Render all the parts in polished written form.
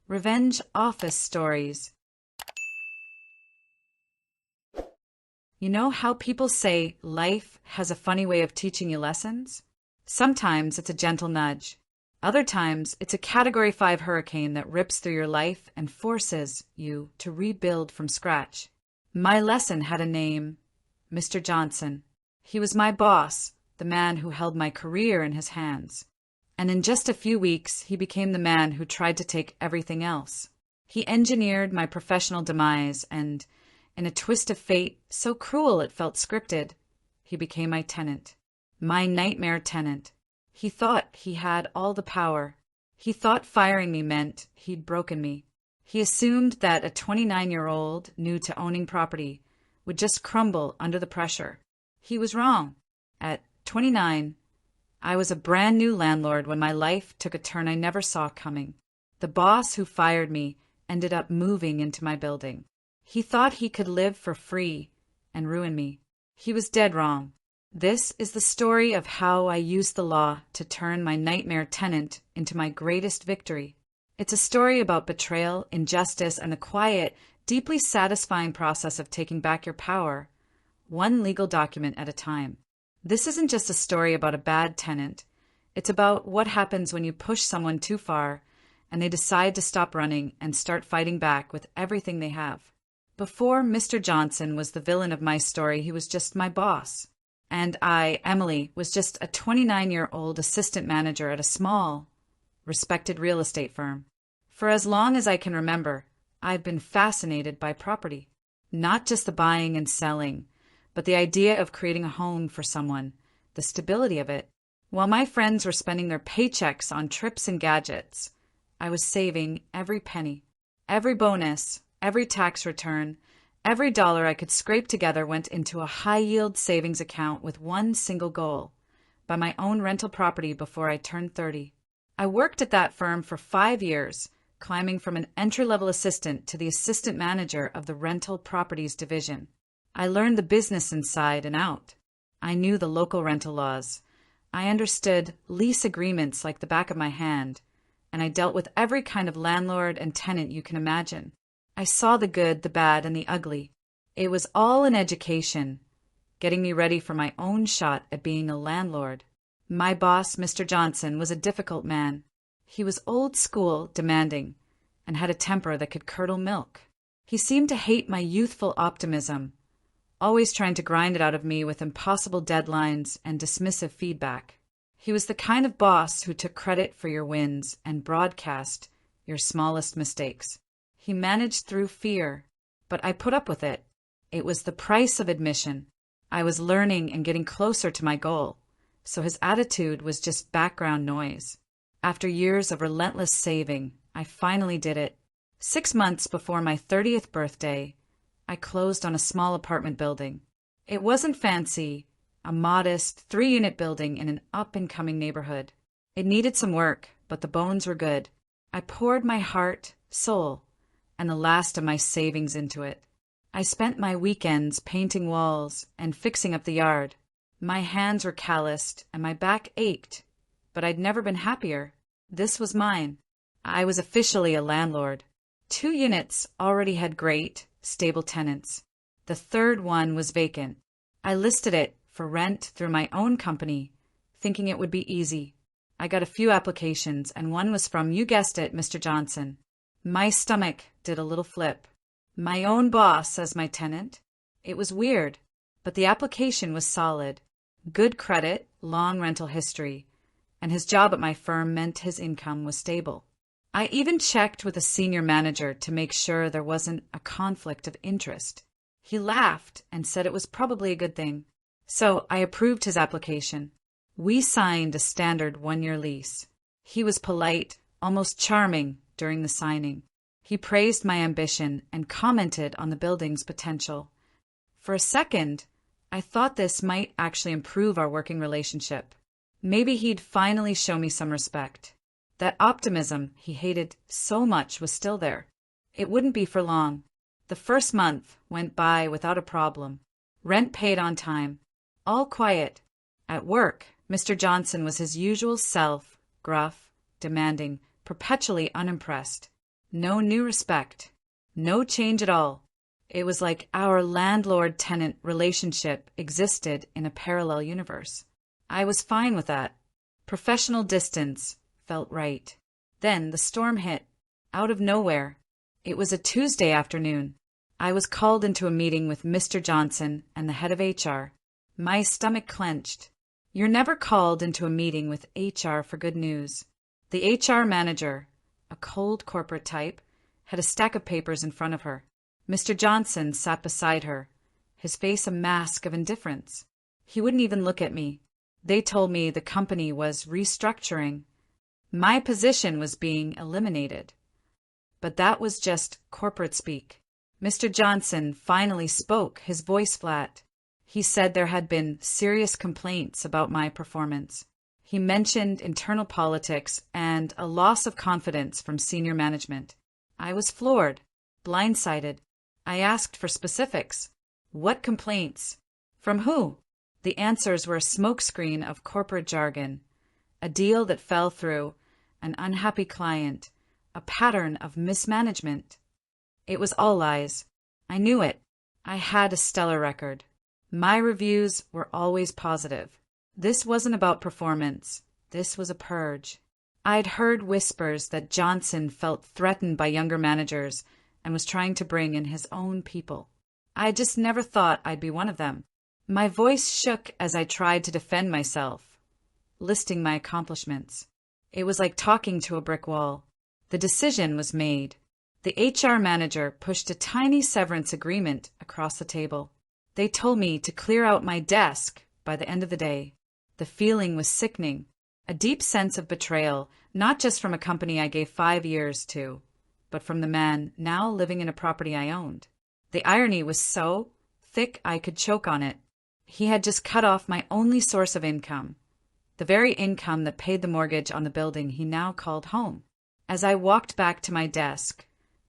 Revenge office stories. You know how people say life has a funny way of teaching you lessons? Sometimes it's a gentle nudge. Other times it's a Category 5 hurricane that rips through your life and forces you to rebuild from scratch. My lesson had a name, Mr. Johnson. He was my boss, the man who held my career in his hands. And in just a few weeks, he became the man who tried to take everything else. He engineered my professional demise, and, in a twist of fate so cruel it felt scripted, he became my tenant. My nightmare tenant. He thought he had all the power. He thought firing me meant he'd broken me. He assumed that a 29-year-old new to owning property would just crumble under the pressure. He was wrong. At 29, I was a brand new landlord when my life took a turn I never saw coming. The boss who fired me ended up moving into my building. He thought he could live for free and ruin me. He was dead wrong. This is the story of how I used the law to turn my nightmare tenant into my greatest victory. It's a story about betrayal, injustice, and the quiet, deeply satisfying process of taking back your power, one legal document at a time. This isn't just a story about a bad tenant. It's about what happens when you push someone too far and they decide to stop running and start fighting back with everything they have. Before Mr. Johnson was the villain of my story, he was just my boss. And I, Emily, was just a 29-year-old assistant manager at a small, respected real estate firm. For as long as I can remember, I've been fascinated by property. Not just the buying and selling, but the idea of creating a home for someone, the stability of it. While my friends were spending their paychecks on trips and gadgets, I was saving every penny. Every bonus, every tax return, every dollar I could scrape together went into a high-yield savings account with one single goal: buy my own rental property before I turned 30. I worked at that firm for 5 years, climbing from an entry-level assistant to the assistant manager of the rental properties division. I learned the business inside and out. I knew the local rental laws. I understood lease agreements like the back of my hand, and I dealt with every kind of landlord and tenant you can imagine. I saw the good, the bad, and the ugly. It was all an education, getting me ready for my own shot at being a landlord. My boss, Mr. Johnson, was a difficult man. He was old school, demanding, and had a temper that could curdle milk. He seemed to hate my youthful optimism, always trying to grind it out of me with impossible deadlines and dismissive feedback. He was the kind of boss who took credit for your wins and broadcast your smallest mistakes. He managed through fear, but I put up with it. It was the price of admission. I was learning and getting closer to my goal, so his attitude was just background noise. After years of relentless saving, I finally did it. 6 months before my 30th birthday, I closed on a small apartment building. It wasn't fancy, a modest 3-unit building in an up-and-coming neighborhood. It needed some work, but the bones were good. I poured my heart, soul, and the last of my savings into it. I spent my weekends painting walls and fixing up the yard. My hands were calloused and my back ached, but I'd never been happier. This was mine. I was officially a landlord. 2 units already had great, stable tenants. The third one was vacant. I listed it for rent through my own company, thinking it would be easy. I got a few applications, and one was from, you guessed it, Mr. Johnson. My stomach did a little flip. My own boss as my tenant. It was weird, but the application was solid. Good credit, long rental history, and his job at my firm meant his income was stable. I even checked with a senior manager to make sure there wasn't a conflict of interest. He laughed and said it was probably a good thing. So I approved his application. We signed a standard 1-year lease. He was polite, almost charming during the signing. He praised my ambition and commented on the building's potential. For a second, I thought this might actually improve our working relationship. Maybe he'd finally show me some respect. That optimism he hated so much was still there. It wouldn't be for long. The first month went by without a problem. Rent paid on time. All quiet. At work, Mr. Johnson was his usual self, gruff, demanding, perpetually unimpressed. No new respect. No change at all. It was like our landlord-tenant relationship existed in a parallel universe. I was fine with that. Professional distance felt right. Then the storm hit. Out of nowhere. It was a Tuesday afternoon. I was called into a meeting with Mr. Johnson and the head of HR. My stomach clenched. You're never called into a meeting with HR for good news. The HR manager, a cold corporate type, had a stack of papers in front of her. Mr. Johnson sat beside her, his face a mask of indifference. He wouldn't even look at me. They told me the company was restructuring. My position was being eliminated. But that was just corporate speak. Mr. Johnson finally spoke, his voice flat. He said there had been serious complaints about my performance. He mentioned internal politics and a loss of confidence from senior management. I was floored, blindsided. I asked for specifics. What complaints? From who? The answers were a smokescreen of corporate jargon, a deal that fell through, an unhappy client, a pattern of mismanagement. It was all lies. I knew it. I had a stellar record. My reviews were always positive. This wasn't about performance. This was a purge. I'd heard whispers that Johnson felt threatened by younger managers and was trying to bring in his own people. I just never thought I'd be one of them. My voice shook as I tried to defend myself, listing my accomplishments. It was like talking to a brick wall. The decision was made. The HR manager pushed a tiny severance agreement across the table. They told me to clear out my desk by the end of the day. The feeling was sickening, a deep sense of betrayal, not just from a company I gave 5 years to, but from the man now living in a property I owned. The irony was so thick I could choke on it. He had just cut off my only source of income, the very income that paid the mortgage on the building he now called home. As I walked back to my desk,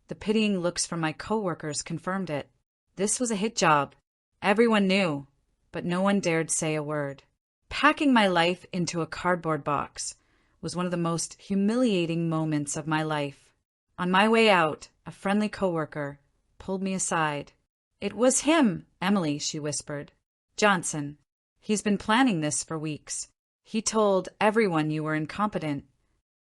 the pitying looks from my coworkers confirmed it. This was a hit job. Everyone knew, but no one dared say a word. Packing my life into a cardboard box was one of the most humiliating moments of my life. On my way out, a friendly coworker pulled me aside. "It was him, Emily," she whispered. "Johnson. He's been planning this for weeks. He told everyone you were incompetent."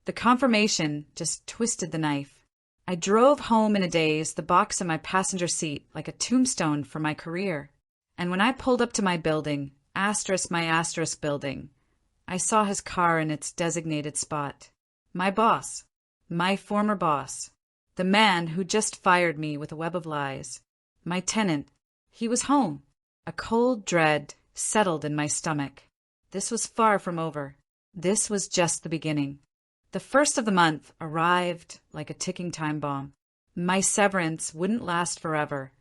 The confirmation just twisted the knife. I drove home in a daze, the box in my passenger seat like a tombstone for my career. And when I pulled up to my building, my building, I saw his car in its designated spot. My boss. My former boss. The man who just fired me with a web of lies. My tenant. He was home. A cold dread settled in my stomach. This was far from over. This was just the beginning. The first of the month arrived like a ticking time bomb. My severance wouldn't last forever,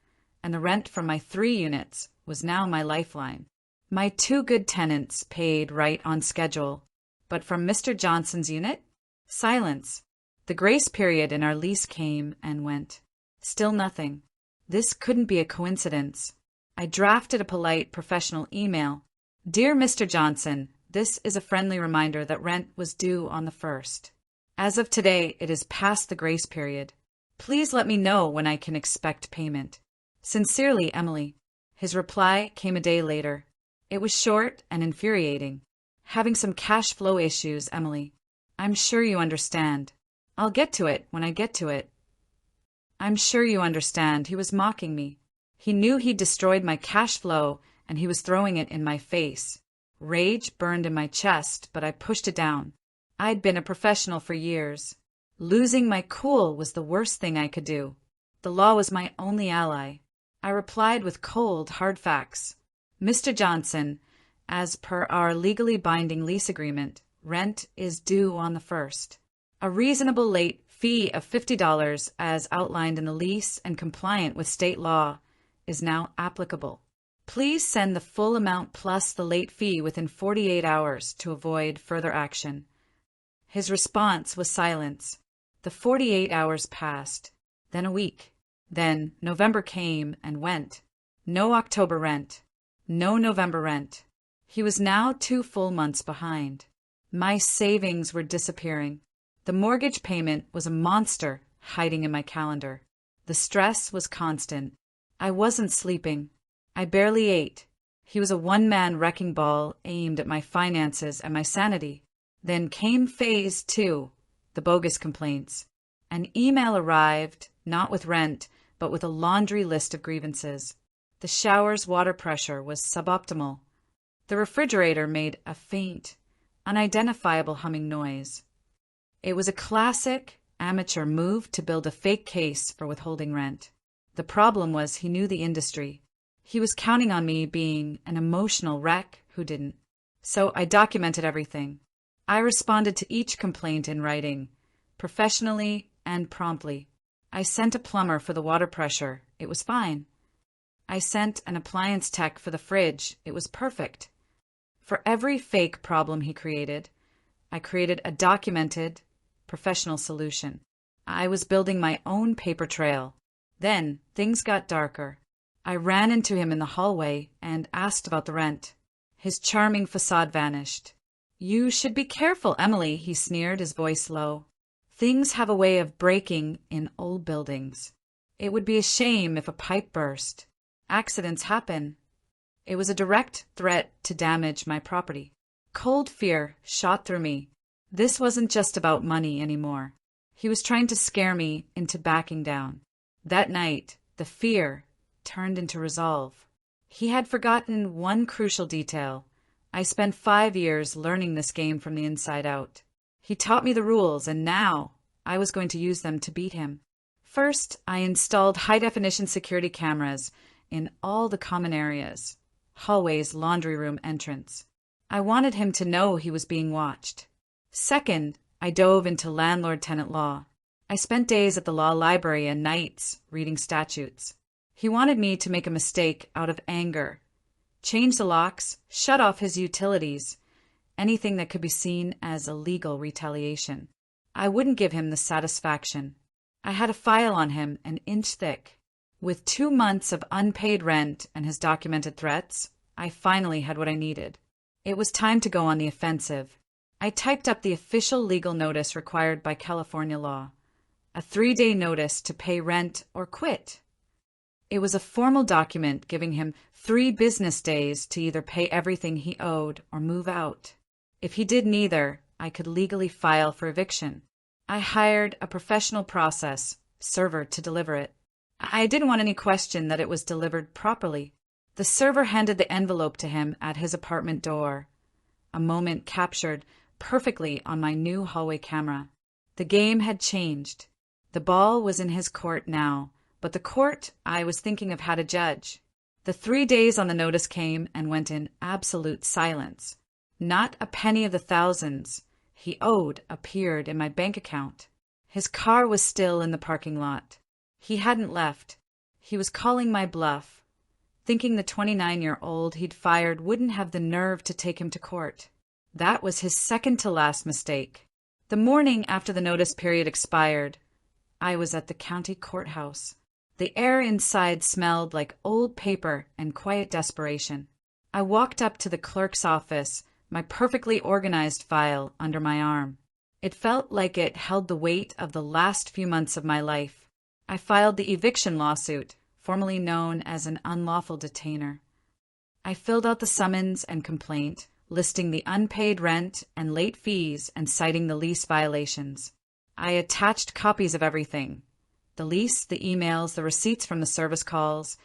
and the rent from my 3 units was now my lifeline. My 2 good tenants paid right on schedule, but from Mr. Johnson's unit, silence. The grace period in our lease came and went. Still nothing. This couldn't be a coincidence. I drafted a polite professional email. "Dear Mr. Johnson, this is a friendly reminder that rent was due on the 1st. As of today, it is past the grace period. Please let me know when I can expect payment. Sincerely, Emily." His reply came a day later. It was short and infuriating. "Having some cash flow issues, Emily. I'm sure you understand. I'll get to it when I get to it." I'm sure you understand. He was mocking me. He knew he'd destroyed my cash flow, and he was throwing it in my face. Rage burned in my chest, but I pushed it down. I'd been a professional for years. Losing my cool was the worst thing I could do. The law was my only ally. I replied with cold, hard facts. "Mr. Johnson, as per our legally binding lease agreement, rent is due on the 1st. A reasonable late fee of $50 as outlined in the lease and compliant with state law is now applicable. Please send the full amount plus the late fee within 48 hours to avoid further action." His response was silence. The 48 hours passed, then a week. Then November came and went. No October rent. No November rent. He was now 2 full months behind. My savings were disappearing. The mortgage payment was a monster hiding in my calendar. The stress was constant. I wasn't sleeping. I barely ate. He was a one-man wrecking ball aimed at my finances and my sanity. Then came phase 2, the bogus complaints. An email arrived, not with rent, but with a laundry list of grievances. The shower's water pressure was suboptimal. The refrigerator made a faint, unidentifiable humming noise. It was a classic, amateur move to build a fake case for withholding rent. The problem was he knew the industry. He was counting on me being an emotional wreck who didn't. So I documented everything. I responded to each complaint in writing, professionally and promptly. I sent a plumber for the water pressure. It was fine. I sent an appliance tech for the fridge. It was perfect. For every fake problem he created, I created a documented, professional solution. I was building my own paper trail. Then things got darker. I ran into him in the hallway and asked about the rent. His charming facade vanished. "You should be careful, Emily," he sneered, his voice low. "Things have a way of breaking in old buildings. It would be a shame if a pipe burst. Accidents happen." It was a direct threat to damage my property. Cold fear shot through me. This wasn't just about money anymore. He was trying to scare me into backing down. That night, the fear turned into resolve. He had forgotten one crucial detail. I spent 5 years learning this game from the inside out. He taught me the rules, and now I was going to use them to beat him. First, I installed high-definition security cameras in all the common areas, hallways, laundry room, entrance. I wanted him to know he was being watched. Second, I dove into landlord-tenant law. I spent days at the law library and nights reading statutes. He wanted me to make a mistake out of anger, change the locks, shut off his utilities, anything that could be seen as a legal retaliation. I wouldn't give him the satisfaction. I had a file on him an inch thick. With 2 months of unpaid rent and his documented threats, I finally had what I needed. It was time to go on the offensive. I typed up the official legal notice required by California law, a 3-day notice to pay rent or quit. It was a formal document giving him 3 business days to either pay everything he owed or move out. If he did neither, I could legally file for eviction. I hired a professional process server to deliver it. I didn't want any question that it was delivered properly. The server handed the envelope to him at his apartment door, a moment captured perfectly on my new hallway camera. The game had changed. The ball was in his court now, but the court I was thinking of had a judge. The 3 days on the notice came and went in absolute silence. Not a penny of the thousands he owed appeared in my bank account. His car was still in the parking lot. He hadn't left. He was calling my bluff, thinking the 29-year-old he'd fired wouldn't have the nerve to take him to court. That was his second-to-last mistake. The morning after the notice period expired, I was at the county courthouse. The air inside smelled like old paper and quiet desperation. I walked up to the clerk's office, my perfectly organized file under my arm. It felt like it held the weight of the last few months of my life. I filed the eviction lawsuit, formerly known as an unlawful detainer. I filled out the summons and complaint, listing the unpaid rent and late fees and citing the lease violations. I attached copies of everything: the lease, the emails, the receipts from the service calls,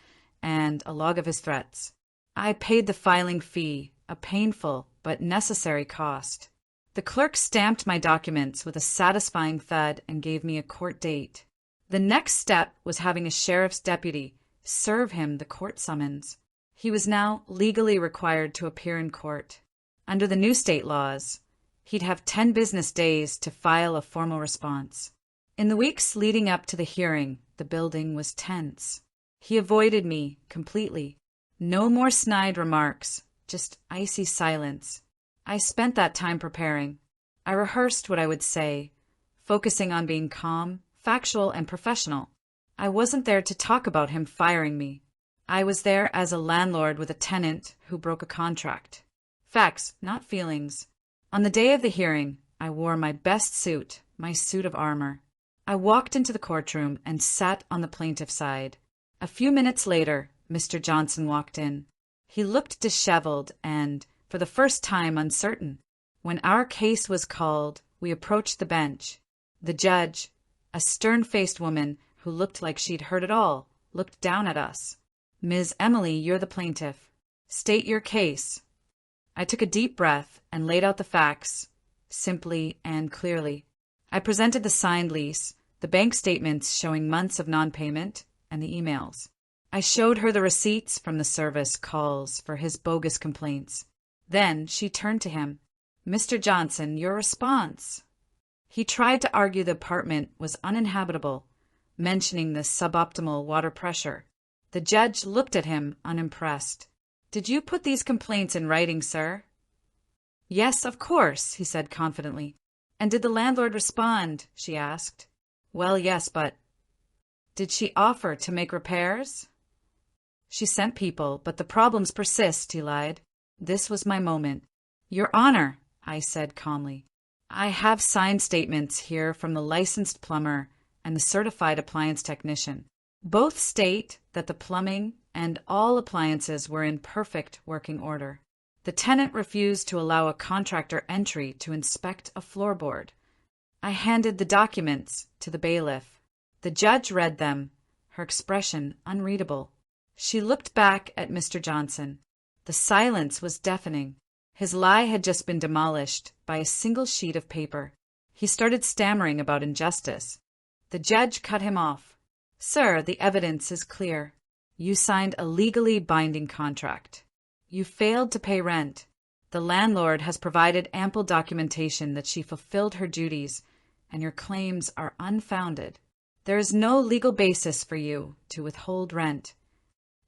and a log of his threats. I paid the filing fee, a painful but necessary cost. The clerk stamped my documents with a satisfying thud and gave me a court date. The next step was having a sheriff's deputy serve him the court summons. He was now legally required to appear in court. Under the new state laws, he'd have 10 business days to file a formal response. In the weeks leading up to the hearing, the building was tense. He avoided me completely. No more snide remarks, just icy silence. I spent that time preparing. I rehearsed what I would say, focusing on being calm, factual, and professional. I wasn't there to talk about him firing me. I was there as a landlord with a tenant who broke a contract. Facts, not feelings. On the day of the hearing, I wore my best suit, my suit of armor. I walked into the courtroom and sat on the plaintiff's side. A few minutes later, Mr. Johnson walked in. He looked disheveled and, for the first time, uncertain. When our case was called, we approached the bench. The judge, a stern-faced woman who looked like she'd heard it all, looked down at us. "Ms. Emily, you're the plaintiff. State your case." I took a deep breath and laid out the facts, simply and clearly. I presented the signed lease, the bank statements showing months of non-payment, and the emails. I showed her the receipts from the service calls for his bogus complaints. Then she turned to him. "Mr. Johnson, your response." He tried to argue the apartment was uninhabitable, mentioning the suboptimal water pressure. The judge looked at him, unimpressed. "Did you put these complaints in writing, sir?" "Yes, of course," he said confidently. "And did the landlord respond?" she asked. "Well, yes, but—" "Did she offer to make repairs?" "She sent people, but the problems persist," he lied. This was my moment. "Your Honor," I said calmly, "I have signed statements here from the licensed plumber and the certified appliance technician. Both state that the plumbing and all appliances were in perfect working order. The tenant refused to allow a contractor entry to inspect a floorboard." I handed the documents to the bailiff. The judge read them, her expression unreadable. She looked back at Mr. Johnson. The silence was deafening. His lie had just been demolished by a single sheet of paper. He started stammering about injustice. The judge cut him off. "Sir, the evidence is clear. You signed a legally binding contract. You failed to pay rent. The landlord has provided ample documentation that she fulfilled her duties, and your claims are unfounded. There is no legal basis for you to withhold rent."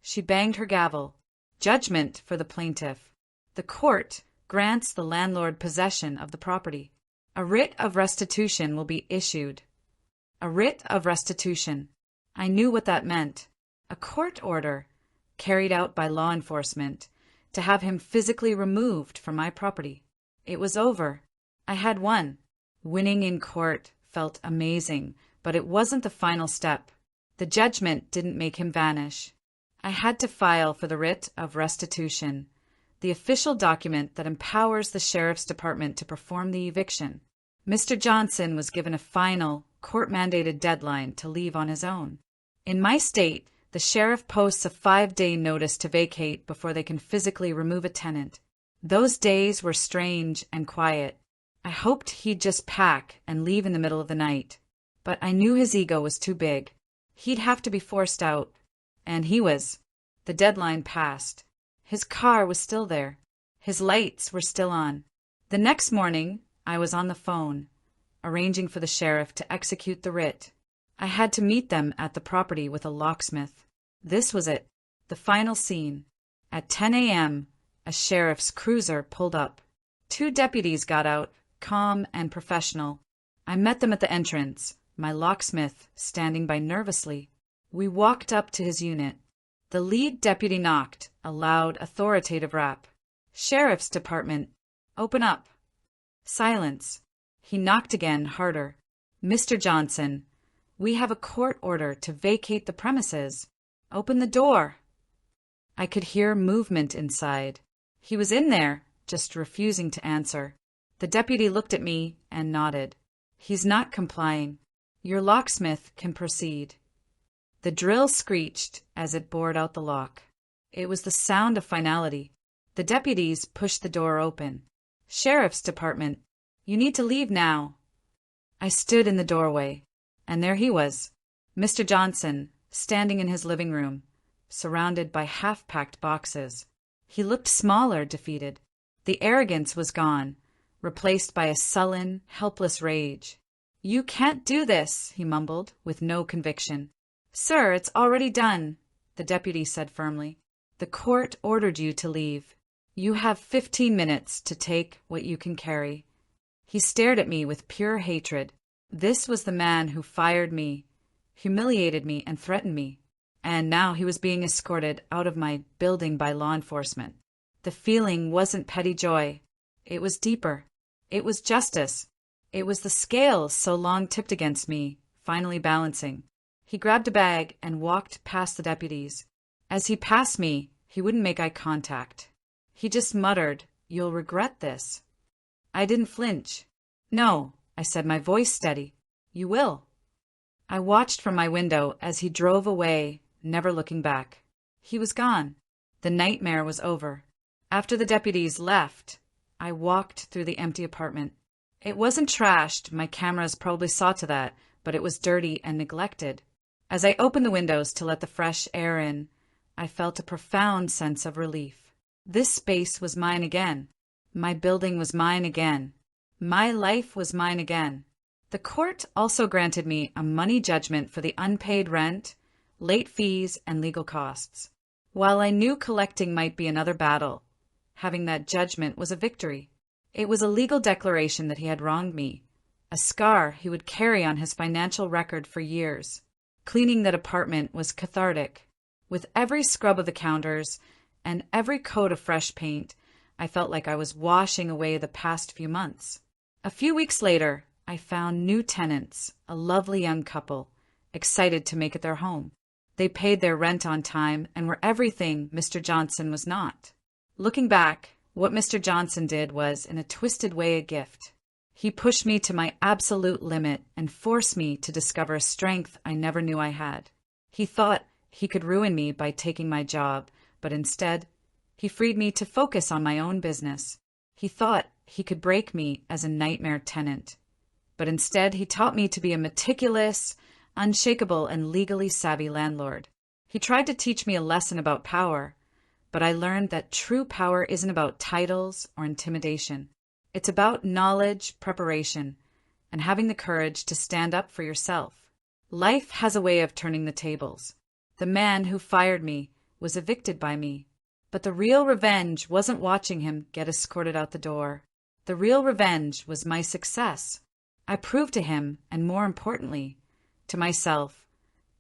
She banged her gavel. "Judgment for the plaintiff. The court grants the landlord possession of the property. A writ of restitution will be issued." A writ of restitution. I knew what that meant. A court order, carried out by law enforcement, to have him physically removed from my property. It was over. I had won. Winning in court felt amazing, but it wasn't the final step. The judgment didn't make him vanish. I had to file for the writ of restitution, the official document that empowers the sheriff's department to perform the eviction. Mr. Johnson was given a final, court-mandated deadline to leave on his own. In my state, the sheriff posts a 5-day notice to vacate before they can physically remove a tenant. Those days were strange and quiet. I hoped he'd just pack and leave in the middle of the night. But I knew his ego was too big. He'd have to be forced out. And he was. The deadline passed. His car was still there. His lights were still on. The next morning, I was on the phone, arranging for the sheriff to execute the writ. I had to meet them at the property with a locksmith. This was it, the final scene. At 10 a.m., a sheriff's cruiser pulled up. 2 deputies got out, calm and professional. I met them at the entrance, my locksmith standing by nervously. We walked up to his unit. The lead deputy knocked, a loud, authoritative rap. "Sheriff's Department, open up." Silence. He knocked again, harder. "Mr. Johnson, we have a court order to vacate the premises. Open the door." I could hear movement inside. He was in there, just refusing to answer. The deputy looked at me and nodded. "He's not complying. Your locksmith can proceed." The drill screeched as it bored out the lock. It was the sound of finality. The deputies pushed the door open. "Sheriff's Department, you need to leave now." I stood in the doorway, and there he was, Mr. Johnson, standing in his living room, surrounded by half-packed boxes. He looked smaller, defeated. The arrogance was gone, replaced by a sullen, helpless rage. "You can't do this," he mumbled, with no conviction. "Sir, it's already done," the deputy said firmly. "The court ordered you to leave. You have 15 minutes to take what you can carry." He stared at me with pure hatred. This was the man who fired me, humiliated me, and threatened me. And now he was being escorted out of my building by law enforcement. The feeling wasn't petty joy. It was deeper. It was justice. It was the scales so long tipped against me, finally balancing. He grabbed a bag and walked past the deputies. As he passed me, he wouldn't make eye contact. He just muttered, "You'll regret this." I didn't flinch. "No," I said, my voice steady. "You will." I watched from my window as he drove away, never looking back. He was gone. The nightmare was over. After the deputies left, I walked through the empty apartment. It wasn't trashed, my cameras probably saw to that, but it was dirty and neglected. As I opened the windows to let the fresh air in, I felt a profound sense of relief. This space was mine again. My building was mine again. My life was mine again. The court also granted me a money judgment for the unpaid rent, late fees, and legal costs. While I knew collecting might be another battle, having that judgment was a victory. It was a legal declaration that he had wronged me, a scar he would carry on his financial record for years. Cleaning that apartment was cathartic. With every scrub of the counters and every coat of fresh paint, I felt like I was washing away the past few months. A few weeks later, I found new tenants, a lovely young couple, excited to make it their home. They paid their rent on time and were everything Mr. Johnson was not. Looking back, what Mr. Johnson did was, in a twisted way, a gift. He pushed me to my absolute limit and forced me to discover a strength I never knew I had. He thought he could ruin me by taking my job, but instead, he freed me to focus on my own business. He thought he could break me as a nightmare tenant, but instead he taught me to be a meticulous, unshakable, and legally savvy landlord. He tried to teach me a lesson about power, but I learned that true power isn't about titles or intimidation. It's about knowledge, preparation, and having the courage to stand up for yourself. Life has a way of turning the tables. The man who fired me was evicted by me, but the real revenge wasn't watching him get escorted out the door. The real revenge was my success. I proved to him, and more importantly, to myself,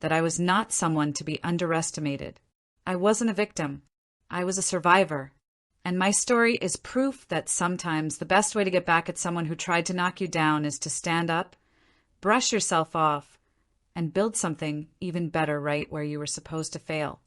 that I was not someone to be underestimated. I wasn't a victim. I was a survivor. And my story is proof that sometimes the best way to get back at someone who tried to knock you down is to stand up, brush yourself off, and build something even better right where you were supposed to fail.